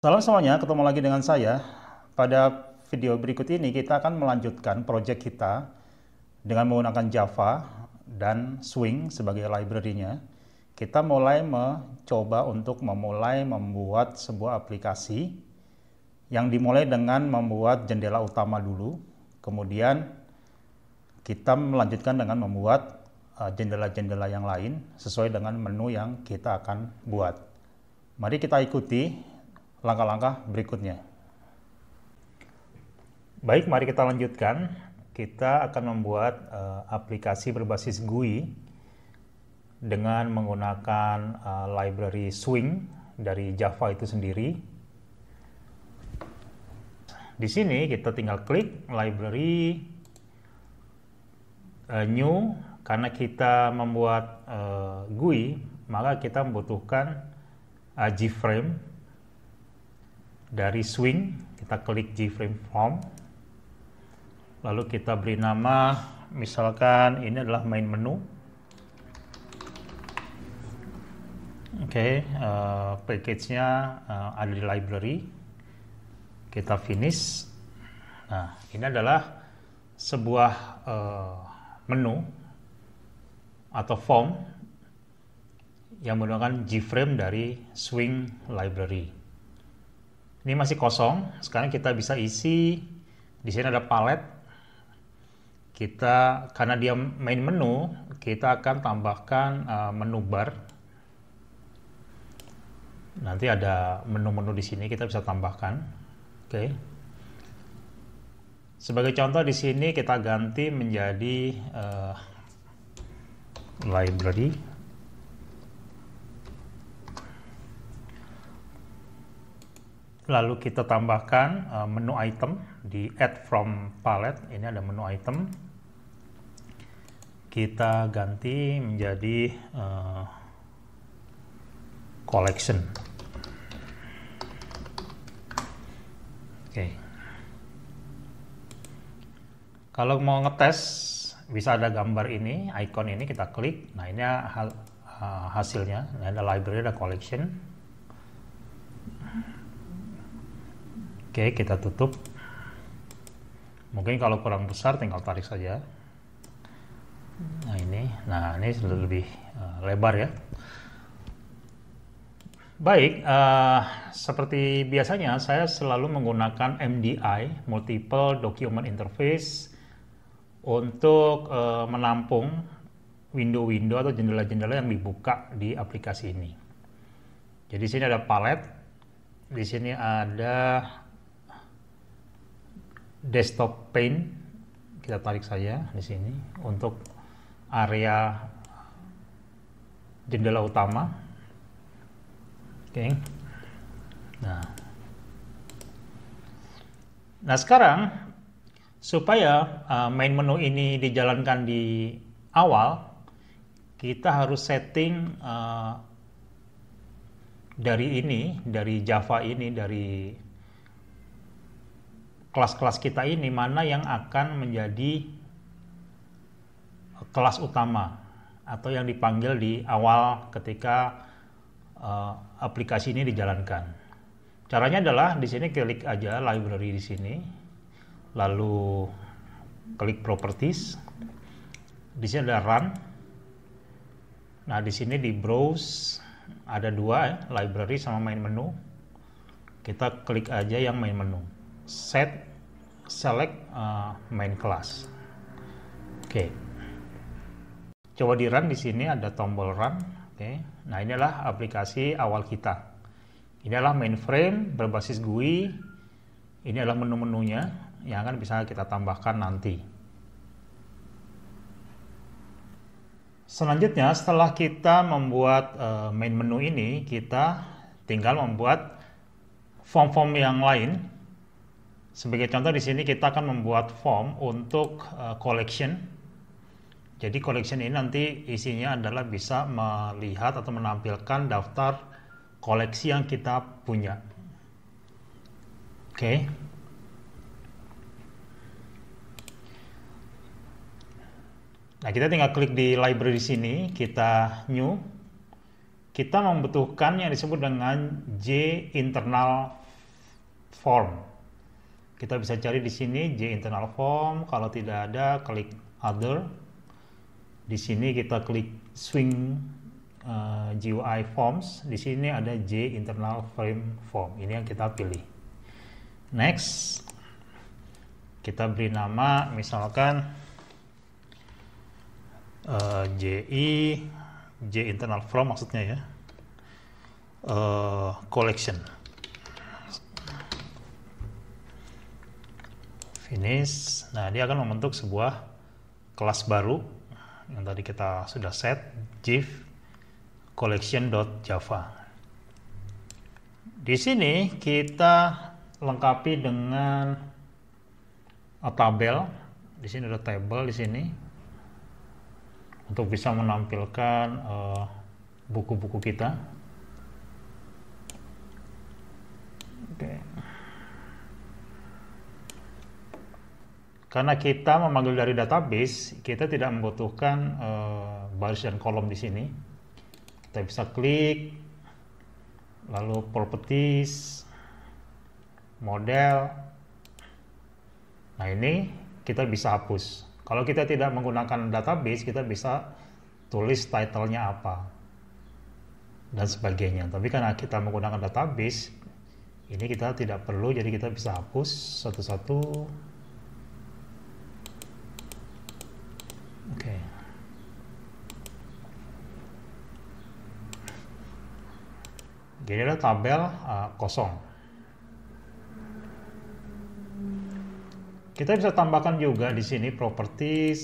Salam semuanya, ketemu lagi dengan saya. Pada video berikut ini kita akan melanjutkan proyek kita dengan menggunakan Java dan Swing sebagai library-nya. Kita mulai mencoba untuk membuat sebuah aplikasi yang dimulai dengan membuat jendela utama dulu. Kemudian kita melanjutkan dengan membuat jendela-jendela yang lain sesuai dengan menu yang kita akan buat. Mari kita ikuti langkah-langkah berikutnya. Baik, mari kita lanjutkan. Kita akan membuat aplikasi berbasis GUI dengan menggunakan library Swing dari Java itu sendiri. Di sini kita tinggal klik library new. Karena kita membuat GUI, maka kita membutuhkan Gframe dari Swing. Kita klik Gframe Form, lalu kita beri nama, misalkan ini adalah main menu. Oke, package-nya ada di library. Kita finish. Nah, ini adalah sebuah menu atau form yang menggunakan Gframe dari Swing library. Ini masih kosong. Sekarang kita bisa isi. Di sini ada palette. Karena dia main menu, kita akan tambahkan menu bar. Nanti ada menu-menu di sini kita bisa tambahkan. Oke. Sebagai contoh di sini kita ganti menjadi library. Lalu kita tambahkan menu item di add from palette. Ini ada menu item. Kita ganti menjadi collection. Oke. Kalau mau ngetes, bisa ada gambar ini, icon ini, kita klik. Nah, ini hasilnya. Ini ada library, ada collection. Oke, kita tutup. Mungkin kalau kurang besar tinggal tarik saja. Nah, ini sudah lebih lebar ya. Baik, seperti biasanya saya selalu menggunakan MDI, Multiple Document Interface, untuk menampung window-window atau jendela-jendela yang dibuka di aplikasi ini. Jadi di sini ada palette, di sini ada desktop pane, kita tarik saja di sini untuk area jendela utama. Oke. Nah sekarang supaya main menu ini dijalankan di awal, kita harus setting dari Java ini, dari kelas-kelas kita ini, mana yang akan menjadi kelas utama atau yang dipanggil di awal ketika aplikasi ini dijalankan. Caranya adalah di sini klik aja library di sini. Lalu klik properties. Di sini ada run. Nah, di sini di browse ada dua ya, library sama main menu. Kita klik aja yang main menu. Select main class. Oke. Coba di run, di sini ada tombol run. Oke. Nah, inilah aplikasi awal kita. Ini adalah mainframe berbasis GUI. Ini adalah menu-menunya yang akan bisa kita tambahkan nanti. Selanjutnya, setelah kita membuat main menu ini, kita tinggal membuat form-form yang lain. Sebagai contoh di sini kita akan membuat form untuk collection. Jadi collection ini nanti isinya adalah bisa melihat atau menampilkan daftar koleksi yang kita punya. Oke. Nah, kita tinggal klik di library sini, kita new. Kita membutuhkan yang disebut dengan J internal form. Kita bisa cari di sini J internal form. Kalau tidak ada, klik other. Di sini kita klik swing GUI forms. Di sini ada J internal frame form. Ini yang kita pilih. Next, kita beri nama misalkan J internal from maksudnya ya, collection. Finish. Nah, dia akan membentuk sebuah kelas baru yang tadi kita sudah set, gif collection.java. Di sini kita lengkapi dengan tabel. Di sini ada tabel di sini untuk bisa menampilkan buku-buku kita. Oke. Karena kita memanggil dari database, kita tidak membutuhkan baris dan kolom di sini. Kita bisa klik, lalu properties, model. Nah, ini kita bisa hapus. Kalau kita tidak menggunakan database, kita bisa tulis title-nya apa dan sebagainya. Tapi karena kita menggunakan database, ini kita tidak perlu, jadi kita bisa hapus satu-satu. Oke. Jadi ada tabel kosong. Kita bisa tambahkan juga di sini properties.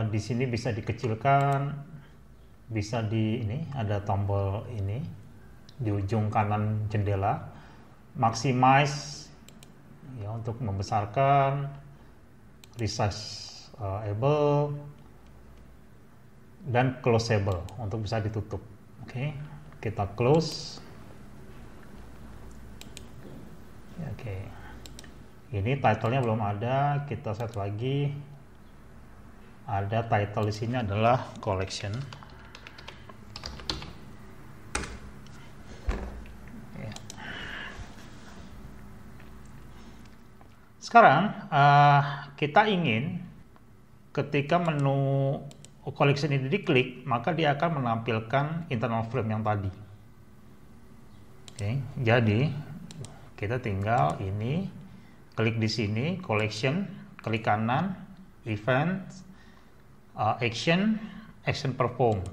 Di sini bisa dikecilkan, bisa di ini ada tombol ini di ujung kanan jendela, maximize ya untuk membesarkan, resize able, dan closeable untuk bisa ditutup. Oke, kita close. Oke. Ini title-nya belum ada, kita set lagi. Ada title di sini adalah collection. Sekarang kita ingin ketika menu collection ini diklik, maka dia akan menampilkan internal frame yang tadi. Oke, jadi kita tinggal ini klik di sini collection, klik kanan event, action perform.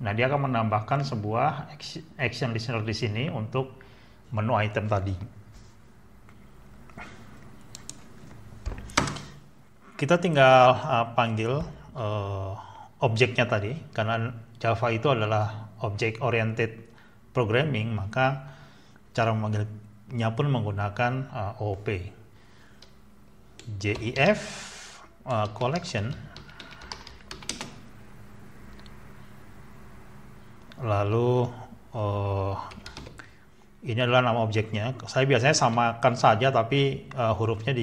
Nah, dia akan menambahkan sebuah action listener di sini untuk menu item tadi. Kita tinggal panggil objeknya tadi, karena Java itu adalah object oriented programming, maka cara memanggilnya pun menggunakan OOP. JEF collection, lalu ini adalah nama objeknya. Saya biasanya samakan saja, tapi hurufnya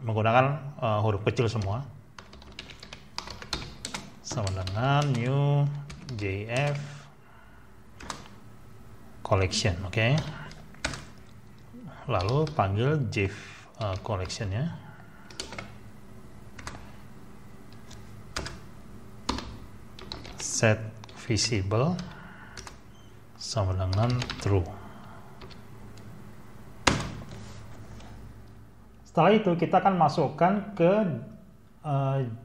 menggunakan huruf kecil semua. Sama dengan new JF collection, oke. Lalu panggil JF collection ya. Set visible sama dengan true. Setelah itu kita akan masukkan ke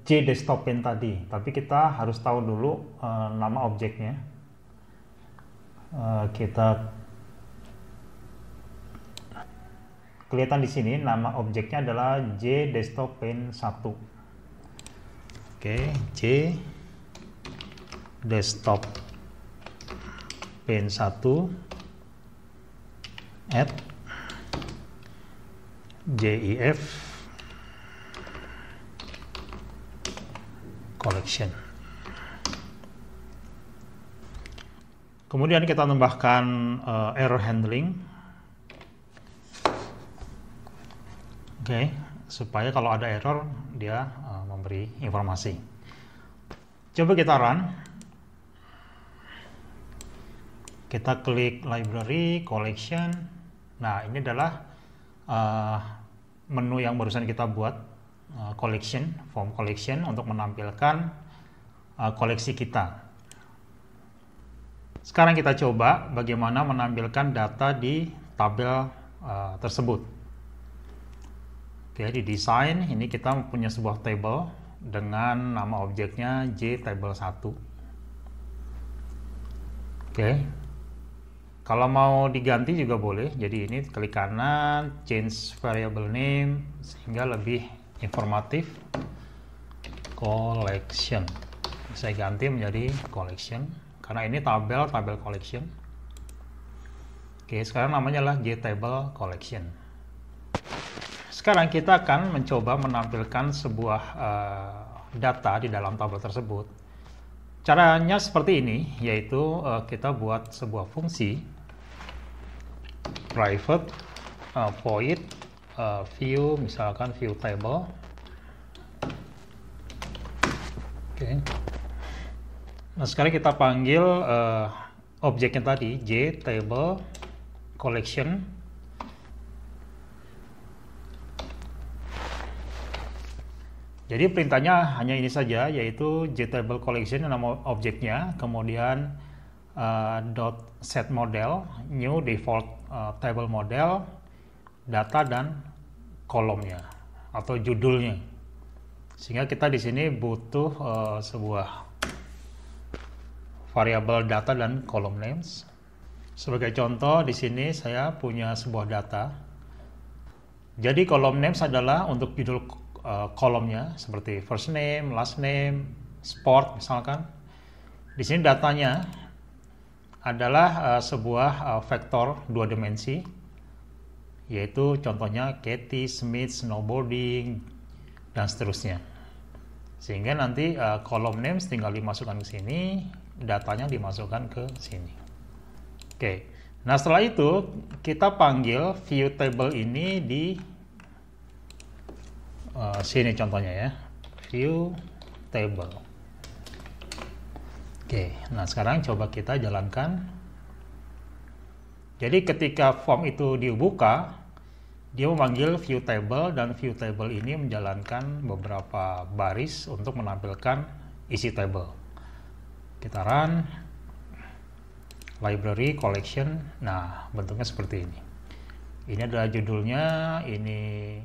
J desktop pane tadi, tapi kita harus tahu dulu nama objeknya. Kita kelihatan di sini nama objeknya adalah J desktop pane 1. Oke, J desktop pane 1 add JEF collection. Kemudian kita tambahkan error handling. Oke, supaya kalau ada error dia memberi informasi. Coba kita run. Kita klik library, collection. Nah, ini adalah menu yang barusan kita buat, collection, form collection, untuk menampilkan koleksi kita. Sekarang kita coba bagaimana menampilkan data di tabel tersebut. Oke, di desain ini kita punya sebuah table dengan nama objeknya JTable1. Oke. Kalau mau diganti juga boleh. Jadi ini klik kanan, change variable name sehingga lebih informatif. Collection. Saya ganti menjadi collection karena ini tabel collection. Oke, sekarang namanya adalah JTable collection. Sekarang kita akan mencoba menampilkan sebuah data di dalam tabel tersebut. Caranya seperti ini, yaitu kita buat sebuah fungsi private void view, misalkan view table. Oke. Nah, sekarang kita panggil objeknya tadi JTable collection. Jadi perintahnya hanya ini saja, yaitu JTable collection nama objeknya, kemudian .set model, new default table model, data dan kolomnya atau judulnya. Sehingga kita di sini butuh sebuah variabel data dan kolom names. Sebagai contoh di sini saya punya sebuah data. Jadi kolom names adalah untuk judul kolomnya seperti first name, last name, sport misalkan. Di sini datanya adalah sebuah vektor 2 dimensi, yaitu contohnya Katie, Smith, snowboarding, dan seterusnya. Sehingga nanti kolom names tinggal dimasukkan ke sini, datanya dimasukkan ke sini. Oke. Nah, setelah itu kita panggil view table ini di sini contohnya ya, view table. Oke, nah sekarang coba kita jalankan. Jadi ketika form itu dibuka, dia memanggil view table dan view table ini menjalankan beberapa baris untuk menampilkan isi table. Kita run library collection. Nah, bentuknya seperti ini. Ini adalah judulnya, ini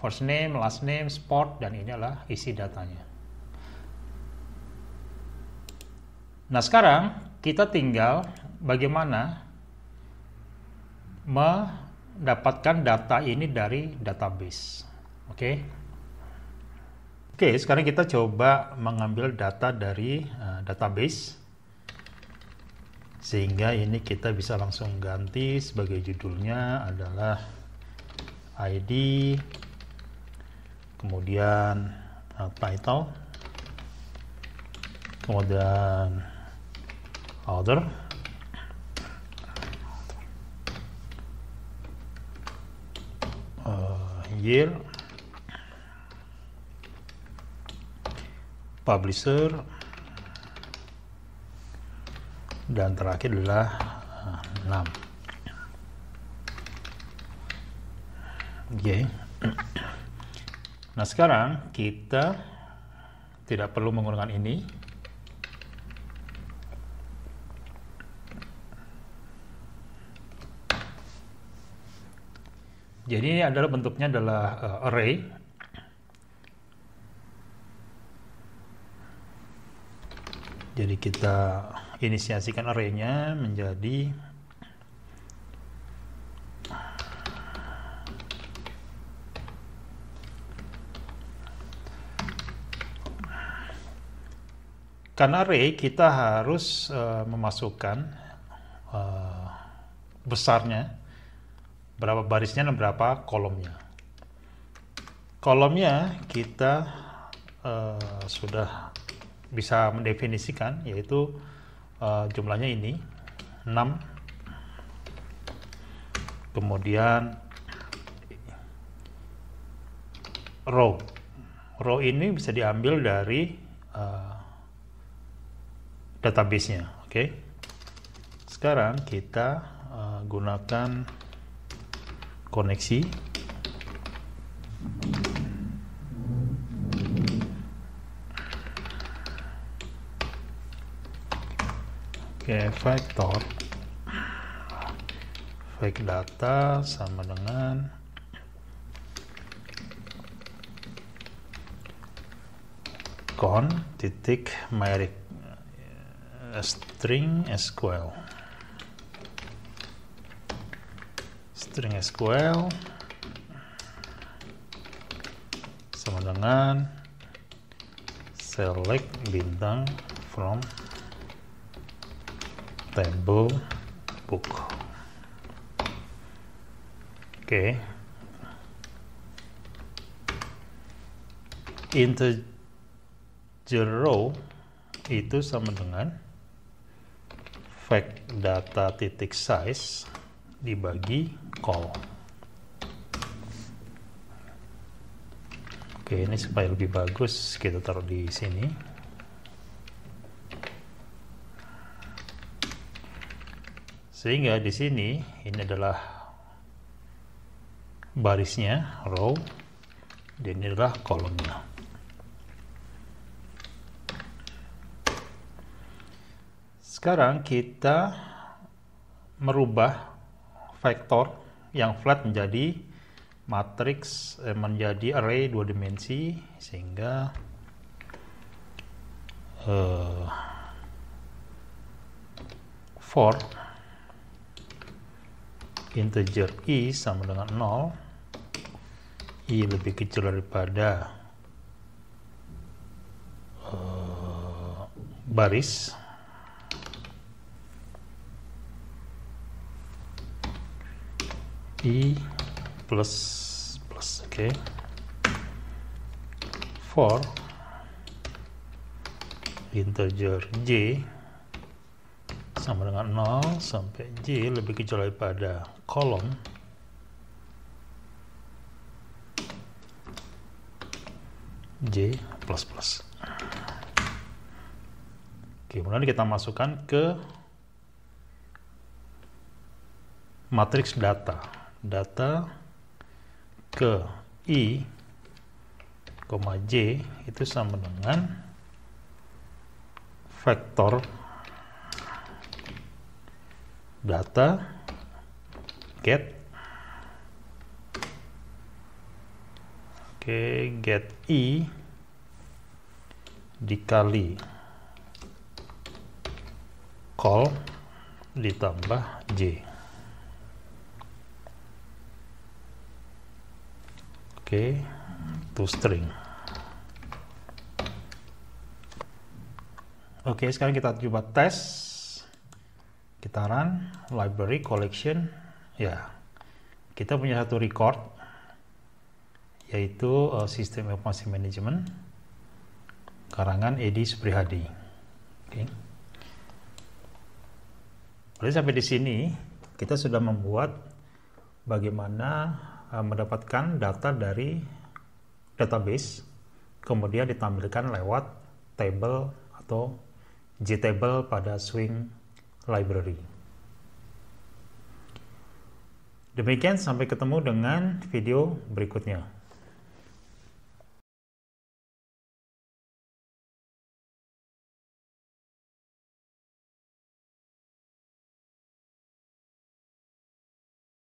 first name, last name, sport, dan ini adalah isi datanya. Nah, sekarang kita tinggal bagaimana mendapatkan data ini dari database. Oke. Oke, sekarang kita coba mengambil data dari database. Sehingga ini kita bisa langsung ganti sebagai judulnya adalah ID, kemudian title, kemudian order, year, publisher, dan terakhir adalah 6. Oke. Nah, sekarang kita tidak perlu menggunakan ini. Jadi ini adalah bentuknya adalah array. Jadi kita inisiasikan array-nya menjadi karena array kita harus memasukkan besarnya, berapa barisnya dan berapa kolomnya. Kolomnya kita sudah bisa mendefinisikan, yaitu jumlahnya ini 6, kemudian row ini bisa diambil dari database-nya. Oke. Sekarang kita gunakan koneksi. Oke, vektor fake data sama dengan con titik myrick string SQL sama dengan select bintang from table book. Oke. Integer row itu sama dengan fact data titik size dibagi call. Oke, ini supaya lebih bagus kita taruh di sini. Sehingga di sini ini adalah barisnya, row, dan ini adalah kolomnya. Sekarang kita merubah vektor yang flat menjadi matriks, menjadi array 2 dimensi, sehingga for integer i sama dengan 0, i lebih kecil daripada baris, i plus plus. Oke. For integer j sama dengan 0 sampai j lebih kecil daripada kolom j plus plus. Oke, kemudian kita masukkan ke matriks data ke i, j itu sama dengan vektor data get get i dikali call ditambah j. To string. Oke, sekarang kita coba tes. Kita run library collection. Ya, kita punya satu record, yaitu sistem informasi manajemen karangan Edi Suprihadi. Oke. Berarti sampai di sini kita sudah membuat bagaimana mendapatkan data dari database, kemudian ditampilkan lewat table atau JTable pada Swing Library. Demikian, sampai ketemu dengan video berikutnya.